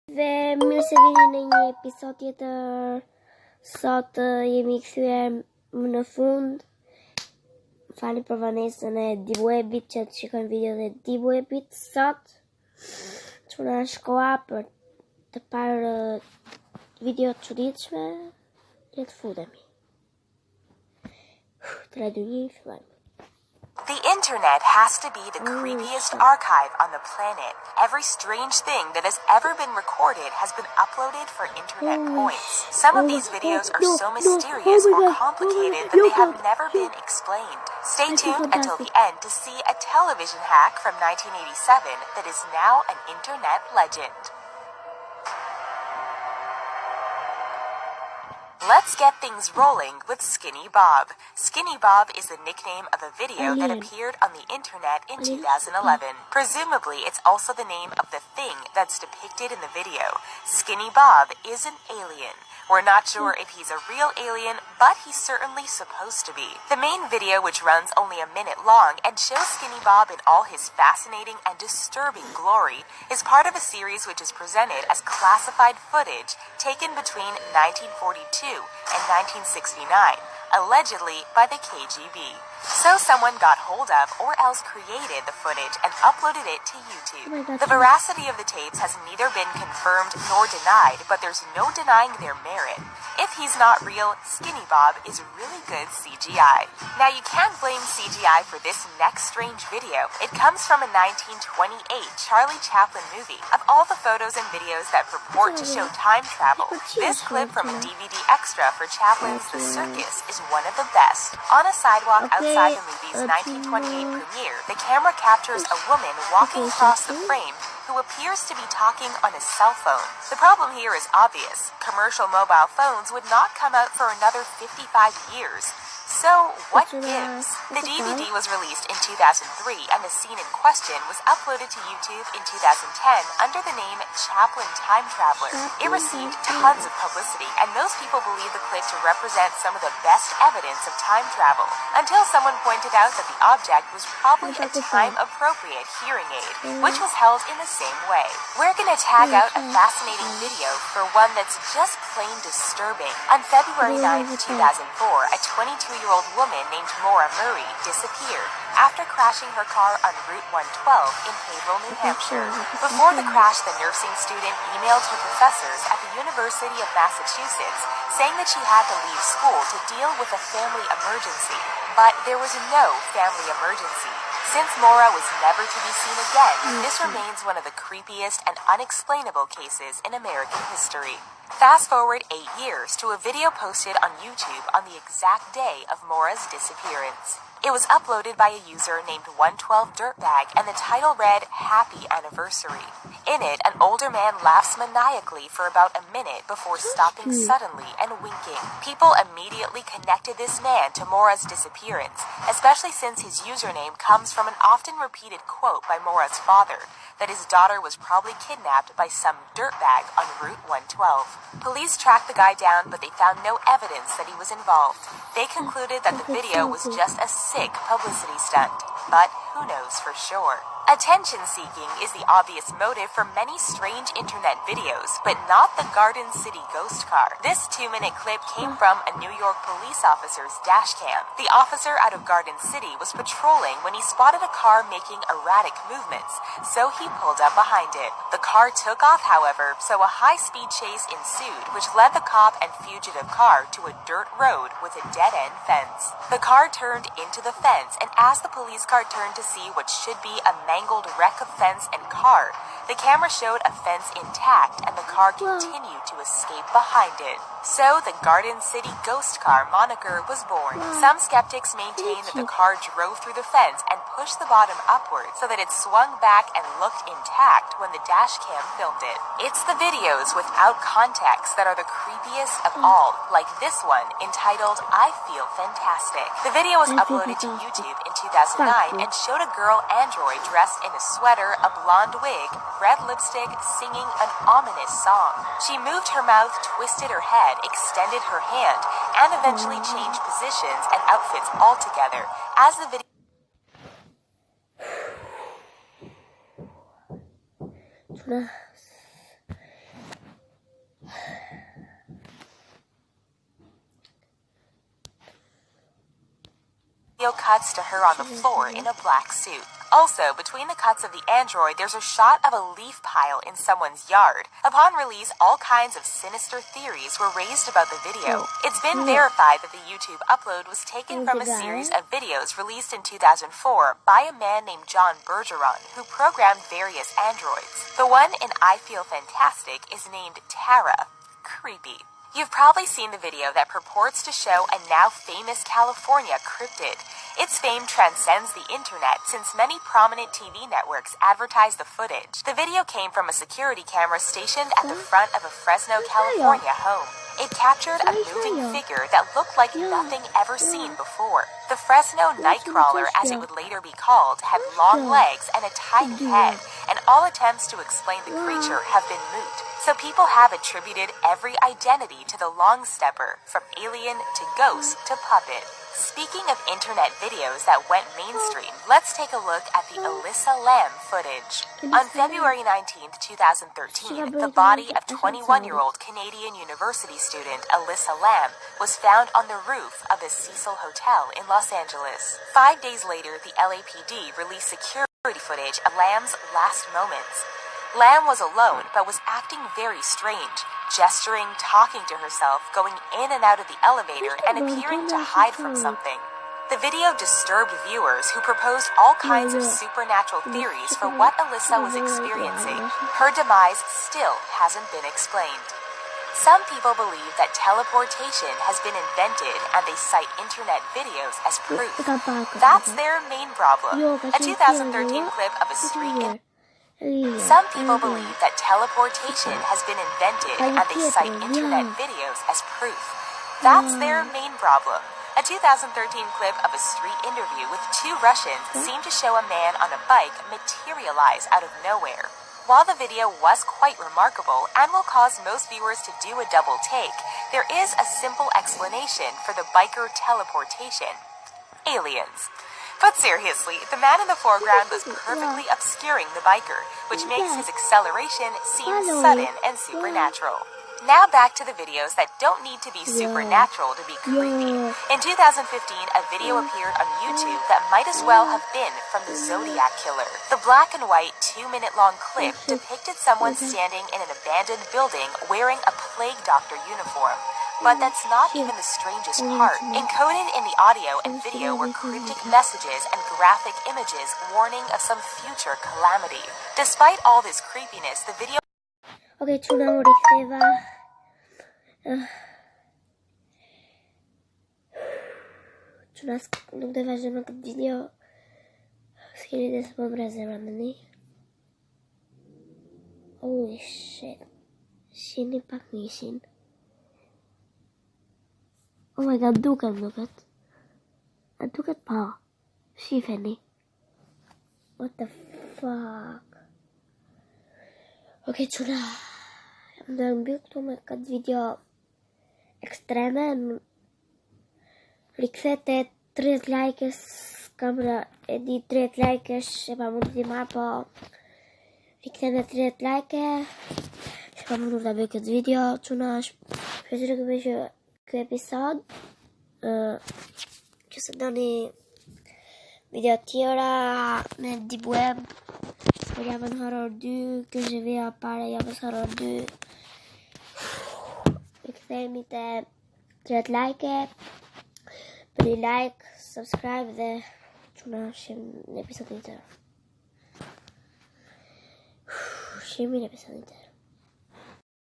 Dhe mirë se vini në një episod tjetër. Sot jemi kthyer në fund. Fali për Vanesën e Deep Webit që të shikojnë video dhe Deep Webit sot. Që në shkoa për të parë video të çuditshme. Le të futemi. Traduimi fillojmë. The internet has to be the creepiest archive on the planet. Every strange thing that has ever been recorded has been uploaded for internet points. Some of these videos are so mysterious or complicated that they have never been explained. Stay tuned until the end to see a television hack from 1987 that is now an internet legend. Let's get things rolling with Skinny Bob. Skinny Bob is the nickname of a video that appeared on the internet in 2011. Presumably, it's also the name of the thing that's depicted in the video. Skinny Bob is an alien. We're not sure if he's a real alien, but he's certainly supposed to be. The main video, which runs only a minute long and shows Skinny Bob in all his fascinating and disturbing glory, is part of a series which is presented as classified footage taken between 1942 and 1969, allegedly by the KGB. So someone got hold of or else created the footage and uploaded it to YouTube. The veracity of the tapes has neither been confirmed nor denied, but there's no denying their merit. If he's not real, Skinny Bob is really good CGI. Now you can't blame CGI for this next strange video. It comes from a 1928 Charlie Chaplin movie. Of all the photos and videos that purport to show time travel, this clip from a DVD extra for Chaplin's The Circus is one of the best. On a sidewalk outside the movie's 1928 premiere, the camera captures a woman walking across the frame who appears to be talking on a cell phone. The problem here is obvious. Commercial mobile phones would not come out for another 55 years. So, what gives? The DVD was released in 2003, and the scene in question was uploaded to YouTube in 2010 under the name Chaplin Time Traveler. It received tons of publicity, and most people believe the clip to represent some of the best evidence of time travel, until someone pointed out that the object was probably a time-appropriate hearing aid, which was held in the same way. We're gonna tag out a fascinating video for one that's just plain disturbing. On February 9th, 2004, a 22-year-old woman named Maura Murray disappeared after crashing her car on Route 112 in Haverhill, New Hampshire. Before the crash, the nursing student emailed her professors at the University of Massachusetts saying that she had to leave school to deal with a family emergency. But there was no family emergency. Since Maura was never to be seen again, this remains one of the creepiest and unexplainable cases in American history. Fast forward 8 years to a video posted on YouTube on the exact day of Maura's disappearance. It was uploaded by a user named 112 Dirtbag, and the title read, "Happy Anniversary." In it, an older man laughs maniacally for about a minute before stopping suddenly and winking. People immediately connected this man to Maura's disappearance, especially since his username comes from an often repeated quote by Maura's father, that his daughter was probably kidnapped by some dirtbag on Route 112. Police tracked the guy down, but they found no evidence that he was involved. They concluded that the video was just a sick publicity stunt, but who knows for sure? Attention-seeking is the obvious motive for many strange internet videos, but not the Garden City ghost car. This 2-minute clip came from a New York police officer's dash cam. The officer out of Garden City was patrolling when he spotted a car making erratic movements, so he pulled up behind it. The car took off, however, so a high-speed chase ensued, which led the cop and fugitive car to a dirt road with a dead-end fence. The car turned into the fence, and as the police car turned to see what should be a mangled wreck of fence and car, the camera showed a fence intact and the car continued to escape behind it. So the Garden City ghost car moniker was born. Some skeptics maintain that the car drove through the fence and pushed the bottom upward so that it swung back and looked intact when the dash cam filmed it. It's the videos without context that are the creepiest of all, like this one entitled "I Feel Fantastic." The video was uploaded to YouTube in 2009 and showed a girl android dressed in a sweater, a blonde wig, red lipstick, singing an ominous song. She moved her mouth, twisted her head, extended her hand, and eventually changed positions and outfits altogether. As the video video cuts to her on the floor in a black suit. Also, between the cuts of the android, there's a shot of a leaf pile in someone's yard. Upon release, all kinds of sinister theories were raised about the video. It's been verified that the YouTube upload was taken from a series of videos released in 2004 by a man named John Bergeron, who programmed various androids. The one in I Feel Fantastic is named Tara. Creepy. You've probably seen the video that purports to show a now famous California cryptid. Its fame transcends the internet since many prominent TV networks advertise the footage. The video came from a security camera stationed at the front of a Fresno, California home. It captured a moving figure that looked like nothing ever seen before. The Fresno Nightcrawler, as it would later be called, had long legs and a tiny head, and all attempts to explain the creature have been moot. So people have attributed every identity to the long stepper, from alien to ghost to puppet. Speaking of internet videos that went mainstream, let's take a look at the Alyssa Lamb footage. On February 19, 2013, the body of 21-year-old Canadian university student Alyssa Lamb was found on the roof of the Cecil Hotel in Los Angeles. 5 days later, the LAPD released security footage of Lamb's last moments. Lamb was alone, but was acting very strange, gesturing, talking to herself, going in and out of the elevator, and appearing to hide from something. The video disturbed viewers who proposed all kinds of supernatural theories for what Alyssa was experiencing. Her demise still hasn't been explained. Some people believe that teleportation has been invented, and they cite internet videos as proof. That's their main problem. A 2013 clip of a street Some people believe that teleportation has been invented, and they cite internet videos as proof. That's their main problem. A 2013 clip of a street interview with two Russians seemed to show a man on a bike materialize out of nowhere. While the video was quite remarkable and will cause most viewers to do a double take, there is a simple explanation for the biker teleportation: aliens. But seriously, the man in the foreground was perfectly obscuring the biker, which makes his acceleration seem sudden and supernatural. Now back to the videos that don't need to be supernatural to be creepy. In 2015, a video appeared on YouTube that might as well have been from the Zodiac Killer. The black and white 2-minute-long clip depicted someone standing in an abandoned building wearing a plague doctor uniform. But that's not even the strangest part. Encoded in the audio and video were cryptic messages and graphic images warning of some future calamity. Despite all this creepiness, the video... Ok, ciunam riktheva. Ciunas nuk do vazhdojmë në këtë video. S'keni dhe s'po mbra zemra me ni. Holy shit. Shini pak nishin. Oh my god, duket. A duket pa. Shifeni. What the fuck? Ok, quna. Jam dhe mbyll këtu me këtë video ekstreme. Rikthete 30 like-ës. Kamera e di 30 like-ës. E pa mund t'i marrë, po rikthete 30 like-e. Që pa mundur t'a bëj këtë video. Quna, shpesër e këpë që ky episod, që se doni video tjera me deep web për javën horror 2, kjo është videja pare javës horror 2. I kthehemi te 30 like, për i like, subscribe dhe çuna shim në episodin tjetër. Shihemi në episodin tjetër.